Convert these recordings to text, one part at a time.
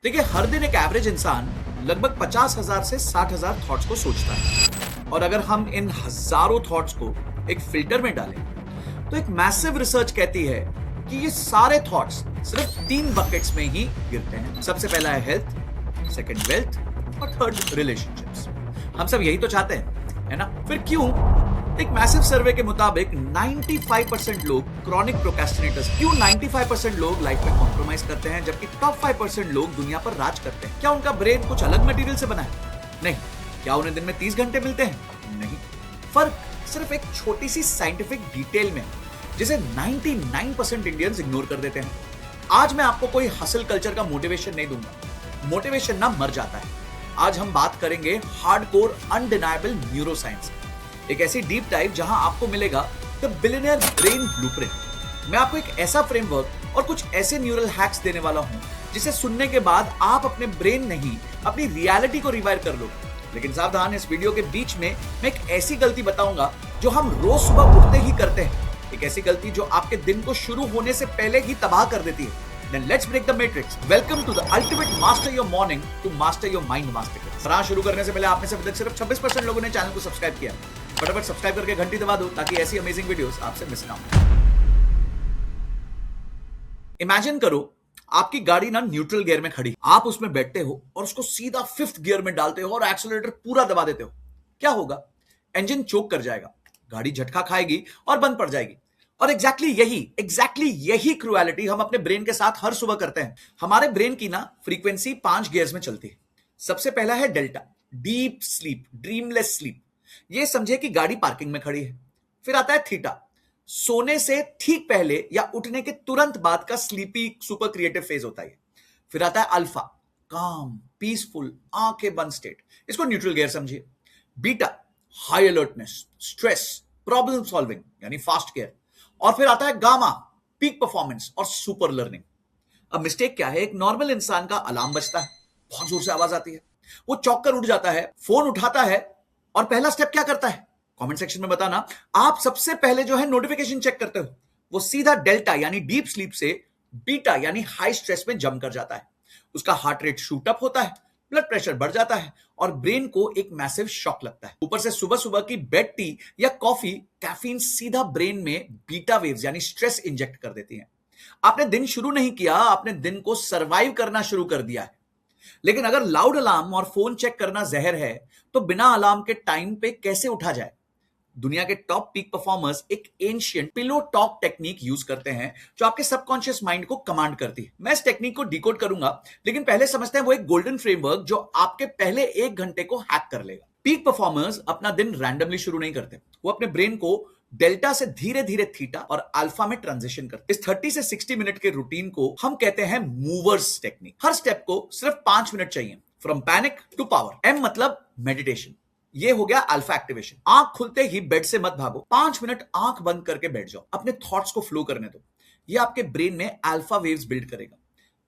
देखिए, हर दिन एक एवरेज इंसान लगभग 50,000 से 60,000 थॉट्स को सोचता है। और अगर हम इन हजारों थॉट्स को एक फिल्टर में डालें तो एक मैसिव रिसर्च कहती है कि ये सारे थॉट्स सिर्फ 3 बकेट्स में ही गिरते हैं। सबसे पहला है हेल्थ, सेकंड वेल्थ और थर्ड रिलेशनशिप्स। हम सब यही तो चाहते हैं, है ना? फिर क्यों? एक मैसिव सर्वे के मुताबिक 95% लोग क्रॉनिक प्रोक्रेस्टिनेटर्स। क्यों 95% लोग लाइफ में कॉम्प्रोमाइज करते हैं जबकि टॉप 5% लोग दुनिया पर राज करते हैं? क्या उनका ब्रेन कुछ अलग मटेरियल से बना है? नहीं। क्या उन्हें दिन में 30 घंटे मिलते हैं? नहीं। फर्क सिर्फ एक छोटी सी साइंटिफिक डिटेल में, जिसे 99% इंडियंस इग्नोर कर देते हैं। आज मैं आपको कोई हसल कल्चर का मोटिवेशन नहीं दूंगा। मोटिवेशन ना मर जाता है। आज हम बात करेंगे हार्डकोर अनडिनायबल न्यूरोसाइंस, एक ऐसी डीप डाइव जहां आपको मिलेगा द बिलियनियर ब्रेन ब्लूप्रिंट। मैं आपको एक ऐसा फ्रेमवर्क और कुछ ऐसे न्यूरल हैक्स देने वाला हूं जिसे सुनने के बाद आप अपने ब्रेन नहीं, अपनी रियलिटी को रिवायर कर लो। लेकिन सावधान, इस वीडियो के बीच में मैं एक ऐसी गलती बताऊंगा जो हम रोज सुबह उठते ही करते हैं, एक ऐसी गलती जो आपके दिन को शुरू होने से पहले ही तबाह कर देती है। Then let's break the matrix. Welcome to the ultimate master your morning to master your mind master. Sarah शुरू करने से पहले आप में से अभी तक सिर्फ 26% लोगों ने चैनल को सब्सक्राइब किया। फटाफट सब्सक्राइब करके घंटी दबा दो ताकि ऐसी अमेजिंग वीडियोस आपसे मिस ना हो। इमेजिन करो, आपकी गाड़ी ना न्यूट्रल गियर में खड़ी, आप उसमें बैठते हो और उसको सीधा 5th गियर में डालते हो और एक्सेलरेटर पूरा दबा देते हो। क्या होगा? इंजन चोक कर जाएगा, गाड़ी झटका खाएगी और बंद पड़ जाएगी। और एग्जैक्टली यही क्रुएलिटी हम अपने ब्रेन के साथ हर सुबह करते हैं। हमारे ब्रेन की ना फ्रीक्वेंसी 5 गियर्स में चलती है। सबसे पहला है delta, deep sleep, dreamless sleep. ये समझे कि गाड़ी पार्किंग में खड़ी है। फिर आता है थीटा, सोने से ठीक पहले या उठने के तुरंत बाद का स्लीपी सुपर क्रिएटिव फेज होता है। फिर आता है अल्फा, काम, पीसफुल, आंखें बंद स्टेट। इसको न्यूट्रल गियर समझिए। Beta, high alertness, stress, problem solving यानी फास्ट गियर। और फिर आता है गामा, पीक परफॉर्मेंस और सुपर लर्निंग। अब मिस्टेक क्या है? एक नॉर्मल इंसान का अलार्म बजता है, बहुत जोर से आवाज आती है, वो चौंक कर उठ जाता है, फोन उठाता है और पहला स्टेप क्या करता है? कमेंट सेक्शन में बताना। आप सबसे पहले जो है नोटिफिकेशन चेक करते हो। वो सीधा डेल्टा यानी डीप स्लीप से बीटा यानी हाई स्ट्रेस में जंप कर जाता है। उसका हार्ट रेट शूट अप होता है, ब्लड प्रेशर बढ़ जाता है और ब्रेन को एक मैसिव शॉक लगता है। ऊपर से सुबह सुबह की बेड टी या कॉफी, कैफीन सीधा ब्रेन में बीटा वेव्स यानी स्ट्रेस इंजेक्ट कर देती है। आपने दिन शुरू नहीं किया, आपने दिन को सरवाइव करना शुरू कर दिया है। लेकिन अगर लाउड अलार्म और फोन चेक करना जहर है तो बिना अलार्म के टाइम पे कैसे उठा जाए? दुनिया के टॉप पीक परफॉर्मर्स एक ancient pillow talk technique use करते हैं जो आपके सबकॉन्शियस माइंड को कमांड करती है। मैं इस टेक्निक को डिकोड करूंगा, लेकिन पहले समझते हैं वो एक गोल्डन फ्रेमवर्क जो आपके पहले 1 घंटे को हैक कर लेगा। पीक परफॉर्मर्स अपना दिन रैंडमली शुरू नहीं करते। वो अपने ब्रेन को डेल्टा से धीरे धीरे थीटा और अल्फा में ट्रांजिशन करते हैं। इस 30 से 60 मिनट के रूटीन को हम कहते हैं मूवर्स टेक्निक। हर स्टेप को सिर्फ 5 मिनट चाहिए, from panic to power. Um मतलब मेडिटेशन, ये हो गया अल्फा एक्टिवेशन। आंख खुलते ही बेड से मत भागो, 5 मिनट आंख बंद करके बैठ जाओ, अपने थॉट्स को फ्लो करने दो। ये आपके ब्रेन में अल्फा वेव्स बिल्ड करेगा।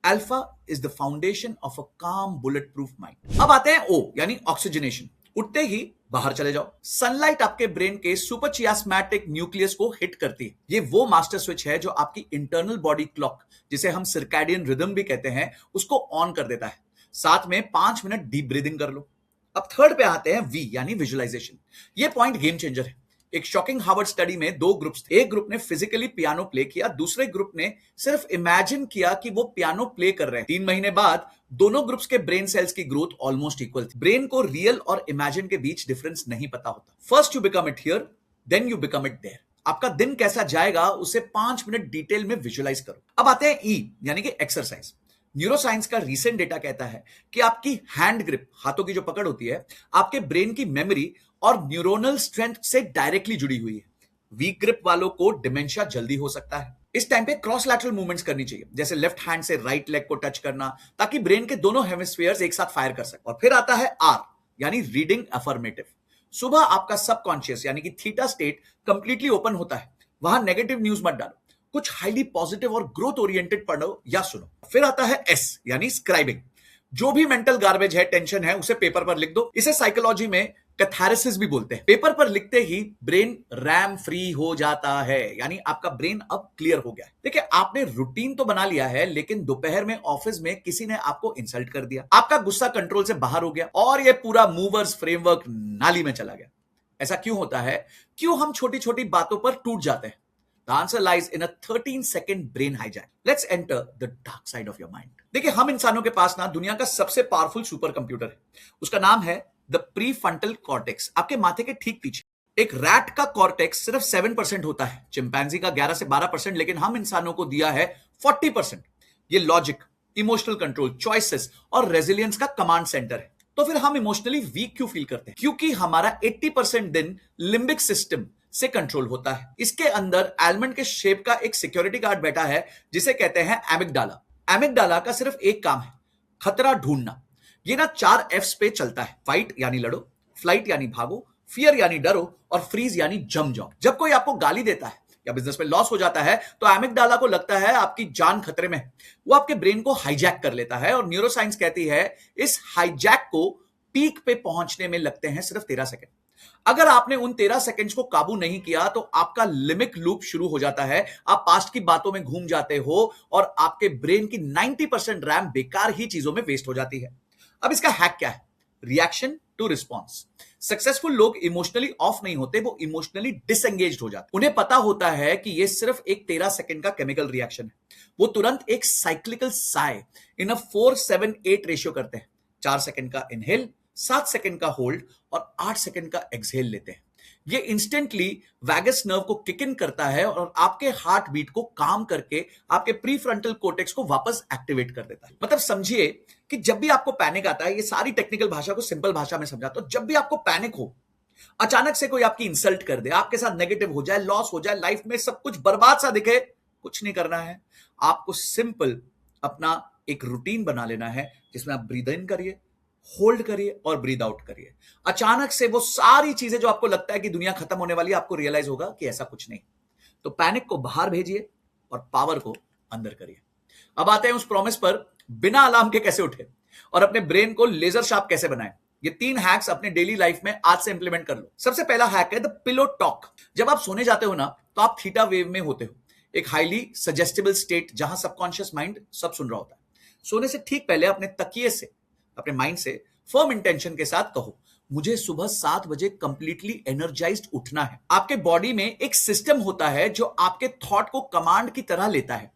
Alpha is the foundation of a काम बुलेट प्रूफ माइंड। अब आते हैं ओ यानी ऑक्सीजनेशन। उठते ही बाहर चले जाओ। सनलाइट आपके ब्रेन के सुपर चियास्मैटिक न्यूक्लियस को हिट करती है। ये वो मास्टर स्विच है जो आपकी इंटरनल बॉडी क्लॉक, जिसे हम सर्कैडियन रिदम भी कहते हैं, उसको ऑन कर देता है। साथ में 5 मिनट डीप ब्रीदिंग कर लो। अब थर्ड पे आते हैं वी यानी विजुअलाइजेशन। ये पॉइंट गेम चेंजर है। एक शॉकिंग हार्वर्ड स्टडी में 2 ग्रुप्स थे। एक ग्रुप ने फिजिकली पियानो प्ले किया, दूसरे ग्रुप ने सिर्फ इमेजिन किया कि वो पियानो प्ले कर रहे हैं। 3 महीने बाद दोनों ग्रुप्स के ब्रेन सेल्स की ग्रोथ ऑलमोस्ट इक्वल थी। ब्रेन को रियल और इमेजिन के बीच डिफरेंस नहीं पता होता। First you become it here, then you become it there. आपका दिन कैसा जाएगा उसे 5 मिनट डिटेल में विजुअलाइज करो। अब आते हैं ई यानी कि एक्सरसाइज। न्यूरोसाइंस का रीसेंट डेटा कहता है कि आपकी हैंड ग्रिप, हाथों की जो पकड़ होती है, आपके ब्रेन की मेमोरी और न्यूरोनल स्ट्रेंथ से डायरेक्टली जुड़ी हुई है। वीक ग्रिप वालों को डिमेंशिया जल्दी हो सकता है। इस टाइम पे क्रॉस लैटरल मूवमेंट्स करनी चाहिए, जैसे लेफ्ट हैंड से राइट लेग को टच करना, ताकि ब्रेन के दोनों हेमिस्फीयर्स एक साथ फायर कर सके। और फिर आता है आर यानी रीडिंग अफर्मेटिव। सुबह आपका सबकॉन्शियस यानी कि थीटा स्टेट कंप्लीटली ओपन होता है। वहां नेगेटिव न्यूज मत डालो, कुछ हाईली पॉजिटिव और ग्रोथ ओरिएंटेड पढ़ो या सुनो। फिर आता है एस यानी स्क्राइबिंग। जो भी मेंटल गार्बेज है, टेंशन है, उसे पेपर पर लिख दो। इसे साइकोलॉजी में कैथारेसिस भी बोलते हैं। पेपर पर लिखते ही ब्रेन रैम फ्री हो जाता है, यानी आपका ब्रेन अब क्लियर हो गया है। देखिए, आपने रूटीन तो बना लिया है, लेकिन दोपहर में ऑफिस में किसी ने आपको इंसल्ट कर दिया, आपका गुस्सा कंट्रोल से बाहर हो गया और ये पूरा मूवर्स फ्रेमवर्क नाली में चला गया। ऐसा क्यों होता है? क्यों हम छोटी छोटी बातों पर टूट जाते हैं? The answer lies in a 13-second brain hijack. Let's enter the dark side of your mind. देखिए, हम इंसानों के पास ना दुनिया का सबसे पावरफुल सुपर कंप्यूटर है। उसका नाम है द प्रीफ्रंटल कॉर्टेक्स। आपके माथे के ठीक पीछे। एक रैट का कॉर्टेक्स सिर्फ 7% होता है, चिंपैंजी का 11 से 12%, लेकिन हम इंसानों को दिया है 40%। ये लॉजिक, इमोशनल कंट्रोल, चॉइसेस और रेजिलियंस का कमांड सेंटर है। तो फिर हम इमोशनली वीक क्यों फील करते हैं? क्योंकि हमारा 80% दिन लिम्बिक सिस्टम से कंट्रोल होता है। इसके अंदर आलमंड के शेप का एक सिक्योरिटी गार्ड बैठा है जिसे कहते हैं एमिगडाला। एमिगडाला का सिर्फ एक काम है, खतरा ढूंढना। ये ना 4 एफ्स पे चलता है, फाइट यानी लड़ो, फ्लाइट यानी भागो, फियर यानी डरो और फ्रीज यानी जम जाओ। जब कोई आपको गाली देता है या बिजनेस में लॉस हो जाता है तो एमिगडाला को लगता है आपकी जान खतरे में है। वो आपके ब्रेन को हाईजैक कर लेता है और न्यूरोसाइंस कहती है इस हाईजैक को पीक पे पहुंचने में लगते हैं सिर्फ 13 सेकंड। अगर आपने उन 13 सेकंड्स को काबू नहीं किया तो आपका लिमिक लूप शुरू हो जाता है। आप पास्ट की बातों में घूम जाते हो और आपके ब्रेन की 90% रैम बेकार ही चीजों में वेस्ट हो जाती है। अब इसका हैक क्या है? Reaction to response. सक्सेसफुल लोग इमोशनली ऑफ नहीं होते, वो इमोशनली डिसएंगेज्ड हो जाते। उन्हें पता होता है कि ये सिर्फ एक 13 सेकंड का केमिकल रिएक्शन है। वो तुरंत एक साइक्लिकल साय इन अ 4-7-8 रेशियो करते हैं। 4 सेकंड का इनहेल, 7 सेकंड का होल्ड और 8 सेकंड का एक्सहेल लेते हैं। ये इंस्टेंटली वैगस नर्व को किक इन करता है और आपके हार्ट बीट को काम करके आपके प्रीफ्रंटल कोर्टेक्स को वापस एक्टिवेट कर देता है। मतलब समझिए कि जब भी आपको पैनिक आता है, ये सारी टेक्निकल भाषा को सिंपल भाषा में समझाता हूं, जब भी आपको पैनिक हो, अचानक से कोई आपकी इंसल्ट कर दे, आपके साथ नेगेटिव हो जाए, लॉस हो जाए, लाइफ में सब कुछ बर्बाद सा दिखे, कुछ नहीं करना है। आपको सिंपल अपना एक रूटीन बना लेना है जिसमें आप ब्रीद इन करिए, होल्ड करिए और ब्रीद आउट करिए। अचानक से वो सारी चीजें जो आपको लगता है कि दुनिया खत्म होने वाली है, आपको रियलाइज होगा कि ऐसा कुछ नहीं। तो पैनिक को बाहर भेजिए और पावर को अंदर करिए। अब आते हैं उस प्रॉमिस पर, बिना अलार्म के कैसे उठे और अपने ब्रेन को लेजर शार्प कैसे बनाएं। ये 3 हैक्स अपने डेली लाइफ में आज से इंप्लीमेंट कर लो। सबसे पहला हैक है द पिलो टॉक। जब आप सोने जाते हो ना, तो आप थीटा वेव में होते हो, एक हाईली सजेस्टेबल स्टेट जहां सबकॉन्शियस माइंड सब सुन रहा होता है। सोने से ठीक पहले अपने तकिए से, अपने माइंड से फर्म इंटेंशन के साथ कहो, मुझे सुबह 7 बजे कंप्लीटली एनर्जाइज्ड उठना है। आपके बॉडी में एक सिस्टम होता है जो आपके थॉट को कमांड की तरह लेता है।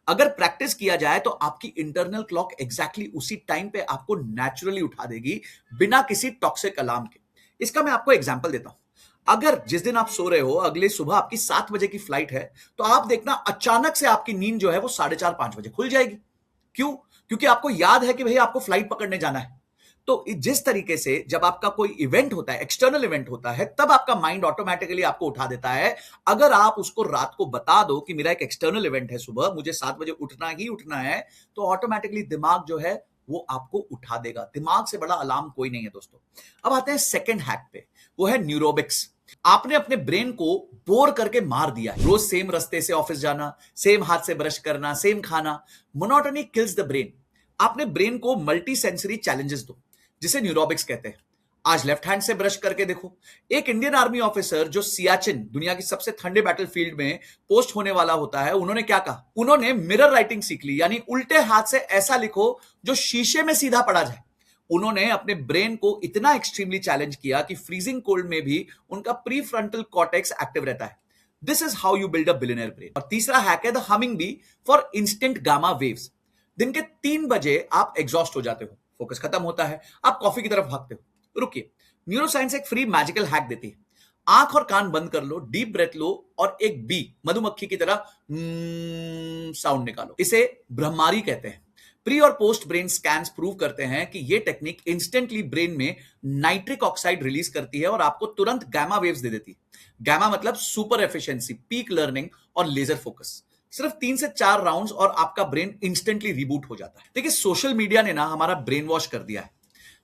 अगर प्रैक्टिस किया जाए तो आपकी इंटरनल क्लॉक एग्जैक्टली उसी टाइम पे आपको नेचुरली उठा देगी, बिना किसी टॉक्सिक अलार्म के। इसका मैं आपको एग्जांपल देता हूं। अगर जिस दिन आप सो रहे हो, अगले सुबह आपकी 7 बजे की फ्लाइट है, तो आप देखना अचानक से आपकी नींद जो है वो 4:30-5 बजे खुल जाएगी। क्यों? क्योंकि आपको याद है कि भाई आपको फ्लाइट पकड़ने जाना है। तो जिस तरीके से जब आपका कोई इवेंट होता है, एक्सटर्नल इवेंट होता है, तब आपका माइंड ऑटोमेटिकली आपको उठा देता है। अगर आप उसको रात को बता दो कि मेरा एक एक्सटर्नल इवेंट है सुबह, मुझे 7 बजे उठना ही उठना है, तो ऑटोमेटिकली दिमाग जो है वो आपको उठा देगा। दिमाग से बड़ा अलार्म कोई नहीं है दोस्तों। अब आते हैं सेकंड हैक पे, वो है न्यूरोबिक्स। आपने अपने ब्रेन को बोर करके मार दिया है। रोज सेम रास्ते से ऑफिस जाना, सेम हाथ से ब्रश करना, सेम खाना। Monotony kills the brain. आपने ब्रेन को मल्टी सेंसरी चैलेंजेस दो, जिसे न्यूरोबिक्स कहते हैं। आज लेफ्ट हैंड से ब्रश करके देखो। एक इंडियन आर्मी ऑफिसर जो सियाचिन, दुनिया की सबसे ठंडे बैटलफील्ड में पोस्ट होने वाला होता है, उन्होंने क्या कहा? उन्होंने मिरर राइटिंग सीख ली, यानी उल्टे हाथ से ऐसा लिखो जो शीशे में सीधा पड़ा जाए। उन्होंने अपने ब्रेन को इतना एक्सट्रीमली चैलेंज किया कि फ्रीजिंग कोल्ड में भी उनका प्रीफ्रंटल कॉर्टेक्स एक्टिव रहता है। This is how you build a billionaire brain. और तीसरा हैक है the humming bee for instant gamma waves. दिन के 3 बजे आप एग्जॉस्ट हो जाते हो, फोकस खत्म होता है, आप कॉफी की तरफ भागते हो। रुकिए, न्यूरोसाइंस एक फ्री मैजिकल हैक देती है। आंख और कान बंद कर लो, डीप ब्रेथ लो और एक बी, मधुमक्खी की तरह साउंड निकालो। इसे ब्रह्मारी कहते हैं। प्री और पोस्ट ब्रेन स्कैन्स प्रूव करते हैं कि यह टेक्निक इंस्टेंटली ब्रेन में नाइट्रिक ऑक्साइड रिलीज करती है और आपको तुरंत गामा वेव्स दे देती है। गामा मतलब सुपर एफिशिएंसी, पीक लर्निंग और लेजर फोकस। सिर्फ 3 से 4 राउंड्स और आपका ब्रेन इंस्टेंटली रिबूट हो जाता है। देखिए, सोशल मीडिया ने ना हमारा ब्रेन वॉश कर दिया है।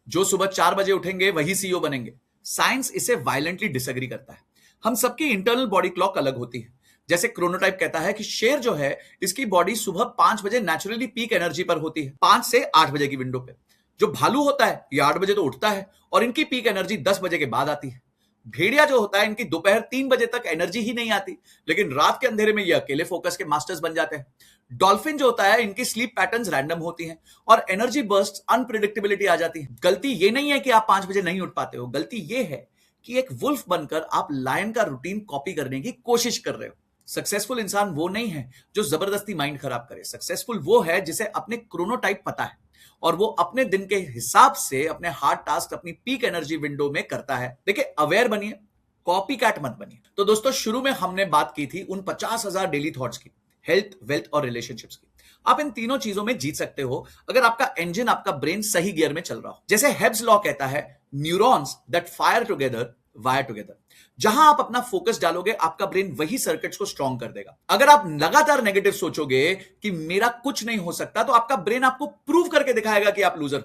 जो सुबह 4 बजे उठेंगे वही सीईओ बनेंगे। साइंस इसे वायलेंटली डिसएग्री करता है। हम सबकी इंटरनल बॉडी क्लॉक अलग होती है। जैसे क्रोनोटाइप कहता है कि शेर जो है, इसकी बॉडी सुबह 5 बजे नेचुरली पीक एनर्जी पर होती है, 5 से 8 बजे की विंडो पे। जो भालू होता है ये 8 बजे तो उठता है और इनकी पीक एनर्जी 10 बजे के बाद आती है। भेड़िया जो होता है इनकी दोपहर 3 बजे तक एनर्जी ही नहीं आती, लेकिन रात के अंधेरे में ये अकेले फोकस के मास्टर्स बन जाते हैं। डॉल्फिन जो होता है इनकी स्लीप पैटर्न्स रैंडम होती हैं और एनर्जी बर्स्ट अनप्रिडिक्टेबिलिटी आ जाती है। गलती ये नहीं है कि आप 5 बजे नहीं उठ पाते हो, गलती ये है कि एक वुल्फ बनकर आप लायन का रूटीन कॉपी करने की कोशिश कर रहे हो। सक्सेसफुल इंसान वो नहीं है जो जबरदस्ती माइंड खराब करे। सक्सेसफुल वो है जिसे अपने क्रोनोटाइप पता है और वो अपने दिन के हिसाब से अपने हार्ड टास्क अपनी पीक एनर्जी विंडो में करता है। देखिए, अवेयर बनिए, कॉपी कैट मत बनिए। तो दोस्तों, शुरू में हमने बात की थी उन 50,000 डेली थॉट्स की, हेल्थ, वेल्थ और रिलेशनशिप्स की। आप इन तीनों चीजों में जीत सकते हो अगर आपका इंजन, आपका ब्रेन सही गियर में चल रहा हो। जैसे हेब्स लॉ कहता है, neurons that fire together wire together. जहां आप अपना फोकस डालोगे आपका ब्रेन वही सर्किट्स को स्ट्रांग कर देगा। अगर आप लगातार नेगेटिव सोचोगे कि मेरा कुछ नहीं हो सकता, तो आपका ब्रेन आपको प्रूव करके दिखाएगा कि आप लूजर।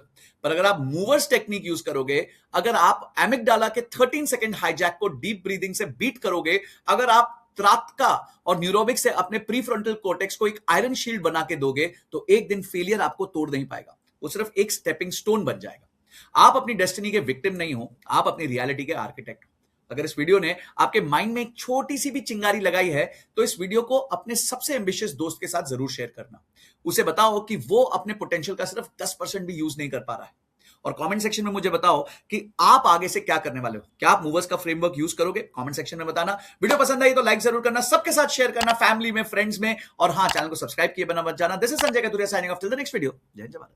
पर अगर आप मूवर्स टेक्निक यूज करोगे, अगर आप एमिगडाला के 13 सेकंड हाईजैक को डीप ब्रीदिंग से बीट करोगे, अगर आप त्राटका और न्यूरोबिक से अपने प्रीफ्रंटल कोर्टेक्स को एक आयरन शील्ड बना के दोगे, तो एक दिन फेलियर आपको तोड़ नहीं पाएगा, वो सिर्फ एक स्टेपिंग स्टोन बन जाएगा। आप अपनी डेस्टिनी के विक्टिम नहीं हो, आप अपनी रियलिटी के आर्किटेक्ट हो। अगर इस वीडियो ने आपके माइंड में एक छोटी सी भी चिंगारी लगाई है, तो इस वीडियो को अपने सबसे एम्बिशियस दोस्त के साथ जरूर शेयर करना। उसे बताओ कि वो अपने पोटेंशियल का सिर्फ 10% भी यूज नहीं कर पा रहा है। और कमेंट सेक्शन में मुझे बताओ कि आप आगे से क्या करने वाले हो। क्या आप मूवर्स का फ्रेमवर्क यूज करोगे? कमेंट सेक्शन में बताना। वीडियो पसंद आई तो लाइक जरूर करना, सबके साथ शेयर करना, फैमिली में, फ्रेंड्स में, और हाँ, चैनल को सब्सक्राइब किए बिना मत जाना। This is Sanjay Katuria signing off till the next video. जय हिंद, जय भारत।